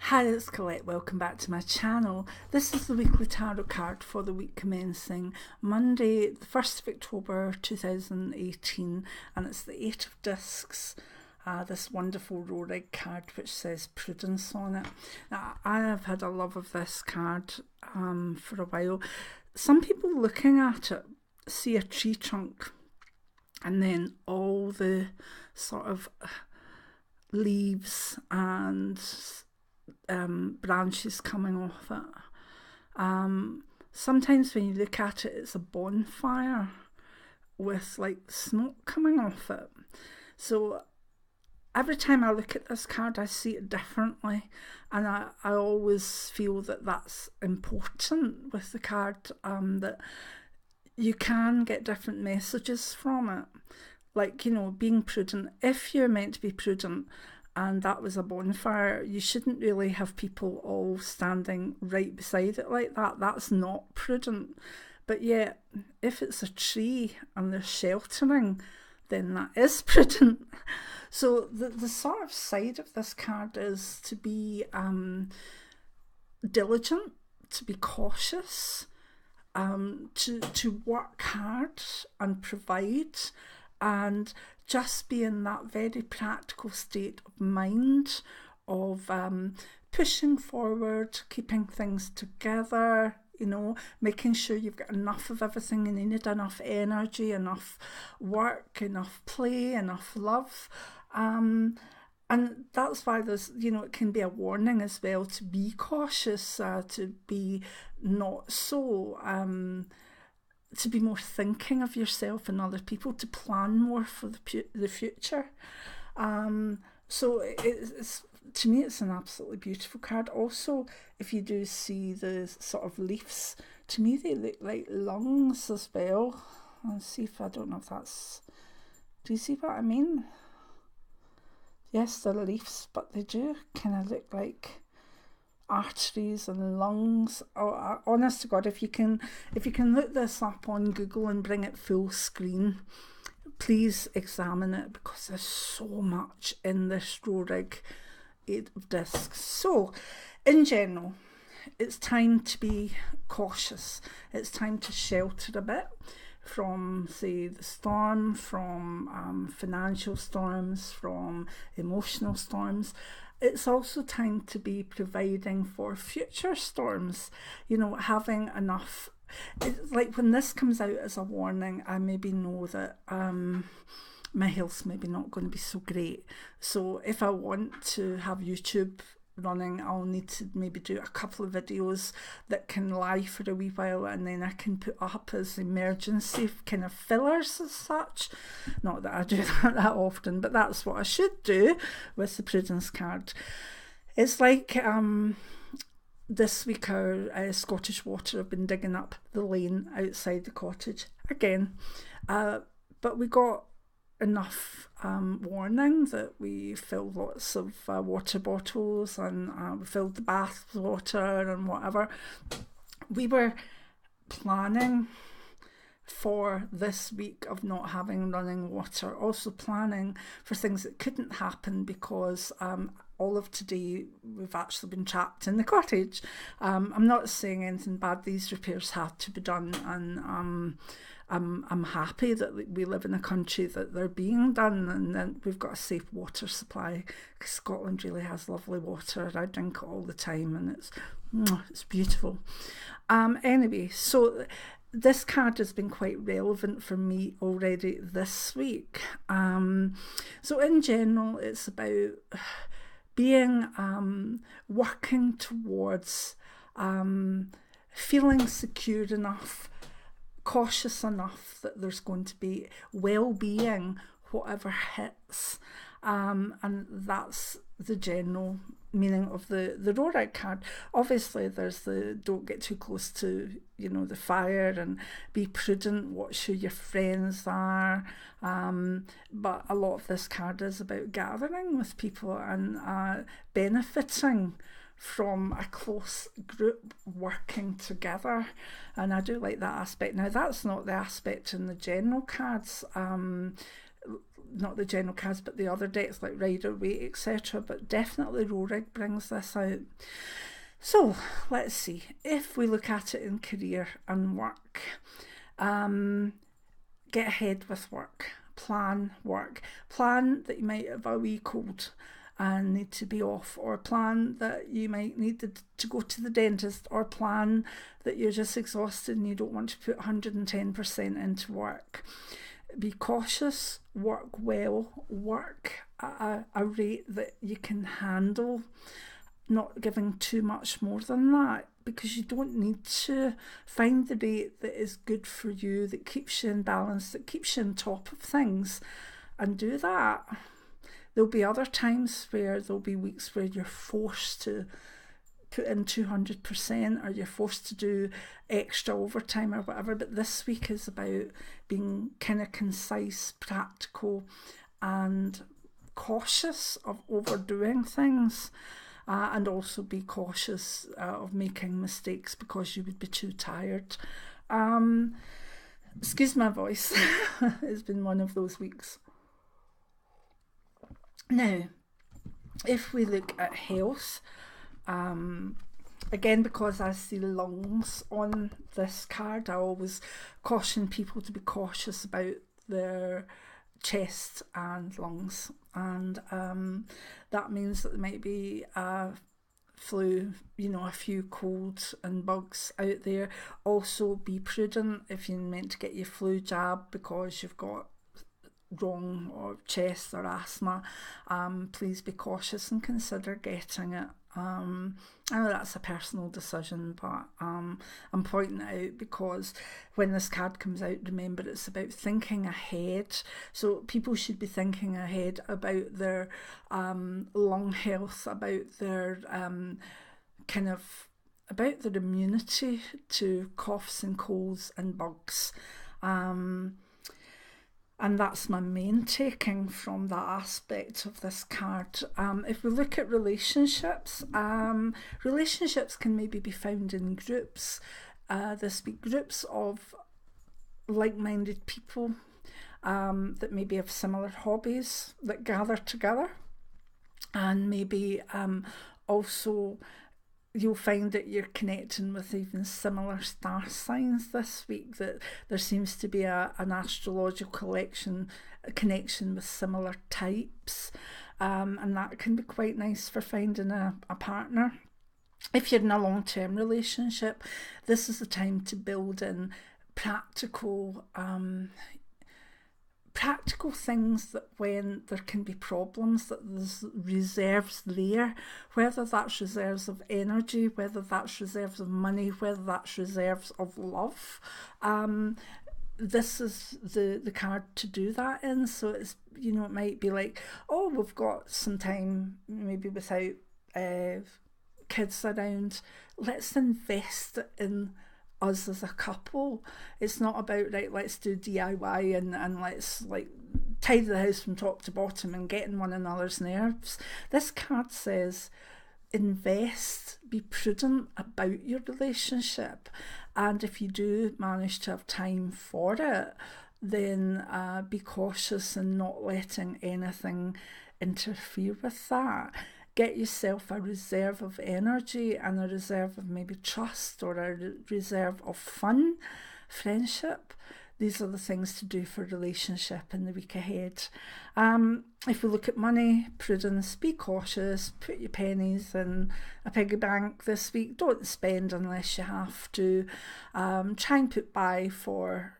Hi, it's Colette. Welcome back to my channel. This is the weekly tarot card for the week commencing Monday, the 1st of October 2018, and it's the Eight of Discs. This wonderful row-rig card which says Prudence on it. Now, I have had a love of this card for a while. Some people looking at it see a tree trunk and then all the sort of leaves and branches coming off it. Sometimes when you look at it, it's a bonfire with like smoke coming off it. So every time I look at this card, I see it differently, and I always feel that that's important with the card, that you can get different messages from it. Like, you know, being prudent. If you're meant to be prudent and that was a bonfire, you shouldn't really have people all standing right beside it like that. That's not prudent. But yet, if it's a tree and they're sheltering, then that is prudent. So the sort of side of this card is to be diligent, to be cautious, to work hard and provide, and just be in that very practical state of mind of pushing forward, keeping things together, you know, making sure you've got enough of everything and you need enough energy, enough work, enough play, enough love. And that's why there's, you know, it can be a warning as well to be cautious, to be not so... to be more thinking of yourself and other people, to plan more for the future. So it's to me, it's an absolutely beautiful card. Also, if you do see the sort of leaves, to me they look like lungs as well. Let's see if I don't know if that's... Do you see what I mean? Yes, they're leaves, but they do kind of look like arteries and lungs. Oh, honest to God, if you can look this up on Google and bring it full screen, please examine it, because there's so much in this row-rig Eight of Discs. So, in general, it's time to be cautious. It's time to shelter a bit from, say, the storm, from financial storms, from emotional storms. It's also time to be providing for future storms, you know, having enough. It's like when this comes out as a warning, I maybe know that my health's maybe not going to be so great. So if I want to have YouTube running, I'll need to maybe do a couple of videos that can lie for a wee while, and then I can put up as emergency kind of fillers as such. Not that I do that often, but that's what I should do with the Prudence card. It's like this week our Scottish Water have been digging up the lane outside the cottage again, but we got enough warning that we filled lots of water bottles, and we filled the bath with water and whatever. We were planning for this week of not having running water, also planning for things that couldn't happen, because all of today we've actually been trapped in the cottage. I'm not saying anything bad, these repairs had to be done, and I'm happy that we live in a country that they're being done, and then we've got a safe water supply. Scotland really has lovely water. I drink it all the time, and it's beautiful. Anyway, so this card has been quite relevant for me already this week. So in general, it's about being working towards feeling secure enough, cautious enough that there's going to be well-being whatever hits, and that's the general meaning of the row-rig card. Obviously there's the don't get too close to, you know, the fire, and be prudent, watch who your friends are, but a lot of this card is about gathering with people and benefiting from a close group working together, and I do like that aspect. Now, that's not the aspect in the general cards. not the general cards, but the other decks like Rider Waite, etc. But definitely Rorig brings this out. So let's see. If we look at it in career and work, get ahead with work. Plan that you might have a wee cold and need to be off, or plan that you might need to go to the dentist, or plan that you're just exhausted and you don't want to put 110% into work. Be cautious, work well, work at a rate that you can handle, not giving too much more than that, because you don't need to. Find the rate that is good for you, that keeps you in balance, that keeps you on top of things, and do that. There'll be other times where there'll be weeks where you're forced to put in 200%, or you're forced to do extra overtime or whatever, but this week is about being kind of concise, practical, and cautious of overdoing things. And also be cautious of making mistakes because you would be too tired. Excuse my voice. It's been one of those weeks. Now, if we look at health, again, because I see lungs on this card, I always caution people to be cautious about their chest and lungs, and that means that there might be a flu, a few colds and bugs out there. Also be prudent if you're meant to get your flu jab because you've got wrong or chest or asthma. Please be cautious and consider getting it. I know that's a personal decision, but I'm pointing it out because when this card comes out, remember it's about thinking ahead. So people should be thinking ahead about their lung health, about their about their immunity to coughs and colds and bugs. And that's my main taking from that aspect of this card. If we look at relationships, relationships can maybe be found in groups. This week, groups of like-minded people that maybe have similar hobbies that gather together. And maybe also you'll find that you're connecting with even similar star signs this week, that there seems to be an astrological connection with similar types, and that can be quite nice for finding a partner. If you're in a long-term relationship, this is the time to build in practical things, that when there can be problems, that there's reserves there, whether that's reserves of energy, whether that's reserves of money, whether that's reserves of love. This is the card to do that in. So it's, it might be like, oh, we've got some time maybe without kids around, let's invest in us as a couple. It's not about, right, let's do DIY and let's tidy the house from top to bottom and get in one another's nerves. This card says invest, be prudent about your relationship, and if you do manage to have time for it, then be cautious in not letting anything interfere with that. Get yourself a reserve of energy and a reserve of maybe trust, or a reserve of fun, friendship. These are the things to do for relationship in the week ahead. If we look at money, prudence, be cautious, put your pennies in a piggy bank this week. Don't spend unless you have to. Try and put by for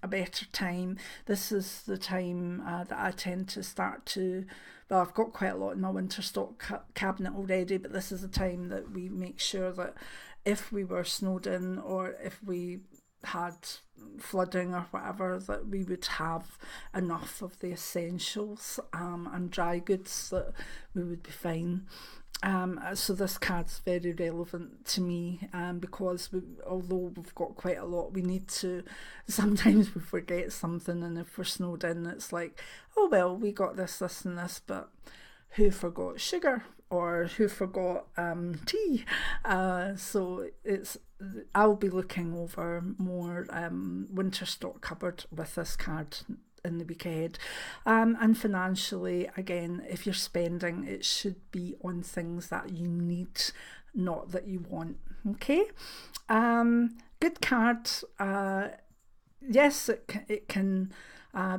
a better time. This is the time that I tend to start to, well, I've got quite a lot in my winter stock cabinet already, but this is the time that we make sure that if we were snowed in, or if we had flooding or whatever, that we would have enough of the essentials and dry goods, that we would be fine. So this card's very relevant to me, because although we've got quite a lot, we need to, sometimes we forget something, and if we're snowed in, it's like, oh well, we got this and this, but who forgot sugar, or who forgot tea? So I'll be looking over more winter stock cupboard with this card in the week ahead. And financially, again, if you're spending, it should be on things that you need, not that you want. Okay. Good card. Yes, it can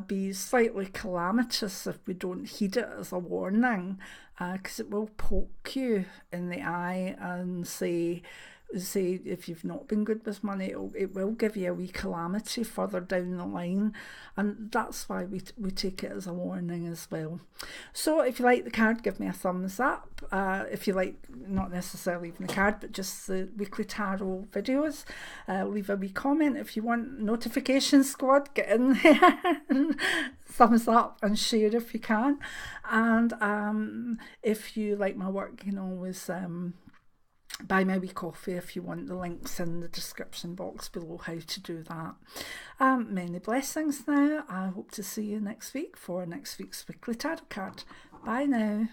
be slightly calamitous if we don't heed it as a warning, because it will poke you in the eye and say if you've not been good with money, it will give you a wee calamity further down the line, and that's why we take it as a warning as well. So if you like the card, give me a thumbs up. If you like, not necessarily even the card, but just the weekly tarot videos, leave a wee comment. If you want Notification Squad, get in there. Thumbs up and share if you can. And if you like my work, you can always buy my wee coffee if you want. The links in the description box below how to do that. Many blessings now. I hope to see you next week for next week's weekly tarot card. Bye now.